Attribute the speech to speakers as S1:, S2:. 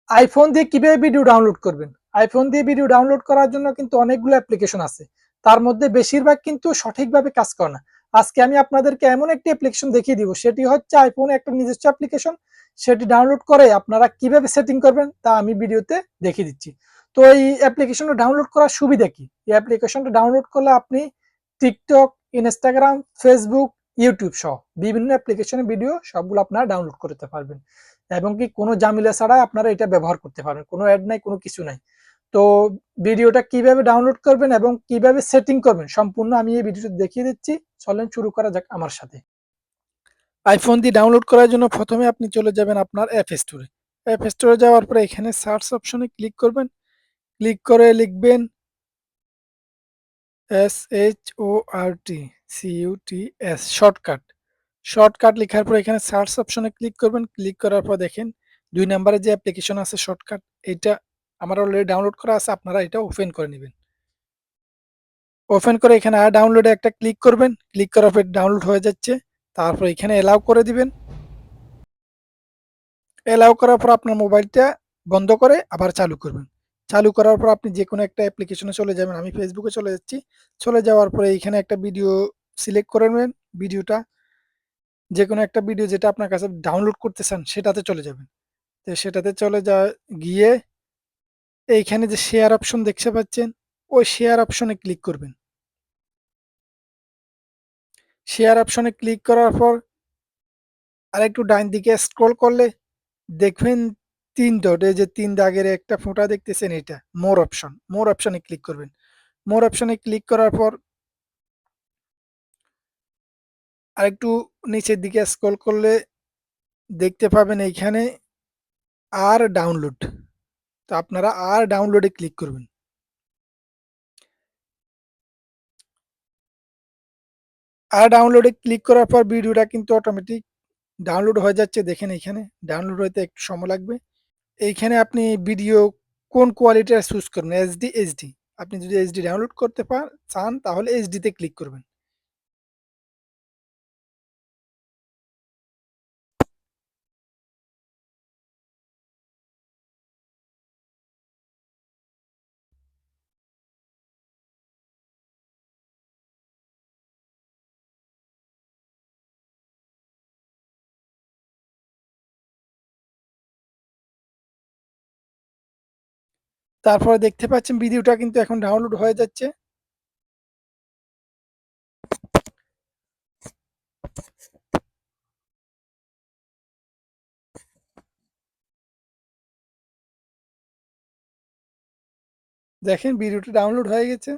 S1: IPhone দিয়ে কিভাবে video download করবেন? আইফোন দিয়ে ভিডিও ডাউনলোড করার জন্য কিন্তু অনেকগুলো অ্যাপ্লিকেশন আছে। তার মধ্যে বেশিরভাগ কিন্তু সঠিকভাবে কাজ করে না। আজকে আমি আপনাদেরকে এমন একটি অ্যাপ্লিকেশন দেখিয়ে দিব, সেটি হচ্ছে আইফোনে একটা নিজস্ব অ্যাপ্লিকেশন। সেটি ডাউনলোড করে আপনারা কিভাবে সেটিং করবেন তা আমি ভিডিওতে দেখিয়ে দিচ্ছি। তো এই অ্যাপ্লিকেশনটা ডাউনলোড করার সুবিধা কি? এই অ্যাপ্লিকেশনটা ডাউনলোড করলে আপনি টিকটক, ইনস্টাগ্রাম, ফেসবুক, ইউটিউব সহ বিভিন্ন অ্যাপ্লিকেশনের ভিডিও সবগুলো আপনারা ডাউনলোড করতে পারবেন এবং কি কোনো ঝামেলা ছাড়া আপনারা এটা ব্যবহার করতে পারবেন। কোনো অ্যাড নাই, কোনো কিছু নাই। তো ভিডিওটা কিভাবে ডাউনলোড করবেন এবং কিভাবে সেটিং করবেন সম্পূর্ণ আমি এই ভিডিওতে দেখিয়ে দিচ্ছি। চলেন শুরু করা যাক আমার সাথে। আইফোন দিয়ে ডাউনলোড করার জন্য প্রথমে আপনি চলে যাবেন আপনার অ্যাপ স্টোরে। অ্যাপ স্টোরে যাওয়ার পরে এখানে সার্চ অপশনে ক্লিক করবেন। ক্লিক করে লিখবেন SHORTCUTS শর্টকাট। শর্টকাট লেখার পর এখানে সার্চ অপশনে ক্লিক করবেন। ক্লিক করার পর দেখেন ২ নাম্বারে যে অ্যাপ্লিকেশন আছে শর্টকাট, এইটা আমার অলরেডি ডাউনলোড করা আছে। আপনারা এটা ওপেন করে নিবেন। ওপেন করে এখানে ডাউনলোডে একটা ক্লিক করবেন। ক্লিক করার পর ডাউনলোড হয়ে যাচ্ছে। তারপর এখানে অ্যালাউ করে দিবেন। অ্যালাউ করার পর আপনার মোবাইলটা বন্ধ করে আবার চালু করবেন। চালু করার পর আপনি যেকোনো একটা অ্যাপ্লিকেশনে চলে যাবেন। আমি ফেসবুকে চলে যাচ্ছি। চলে যাওয়ার পরে এইখানে একটা ভিডিও সিলেক্ট করে নেবেন। ভিডিওটা যেকোনো একটা ভিডিও যেটা আপনার কাছে ডাউনলোড করতে চান সেটাতে চলে যাবেন। তো সেটাতে চলে গিয়ে এইখানে যে শেয়ার অপশন দেখতে পাচ্ছেন, ওই শেয়ার অপশনে ক্লিক করবেন। শেয়ার অপশনে ক্লিক করার পর আরেকটু ডাইন দিকে স্ক্রল করলে দেখবেন ৩ ডট, এই যে ৩ দাগের একটা ফোঁটা দেখতেছেন এটা মোর অপশন। মোর অপশনে ক্লিক করবেন। মোর অপশনে ক্লিক করার পর আরেকটু নিচের দিকে স্ক্রল করলে দেখতে পাবেন এইখানে আর ডাউনলোড। তো আপনারা আর ডাউনলোডে ক্লিক করবেন। আর ডাউনলোডে ক্লিক করার পর ভিডিওটা কিন্তু অটোমেটিক ডাউনলোড হয়ে যাচ্ছে। দেখেন এইখানে ডাউনলোড হইতে একটু সময় লাগবে। এইখানে আপনি ভিডিও কোন কোয়ালিটির চুজ করবেন, এইচডি, এইচডি। আপনি যদি এইচডি ডাউনলোড করতে চান তাহলে এইচডি তে ক্লিক করবেন। তারপরে দেখতে পাচ্ছেন ভিডিওটা কিন্তু এখন ডাউনলোড হয়ে যাচ্ছে। দেখেন ভিডিওটা ডাউনলোড হয়ে গেছে।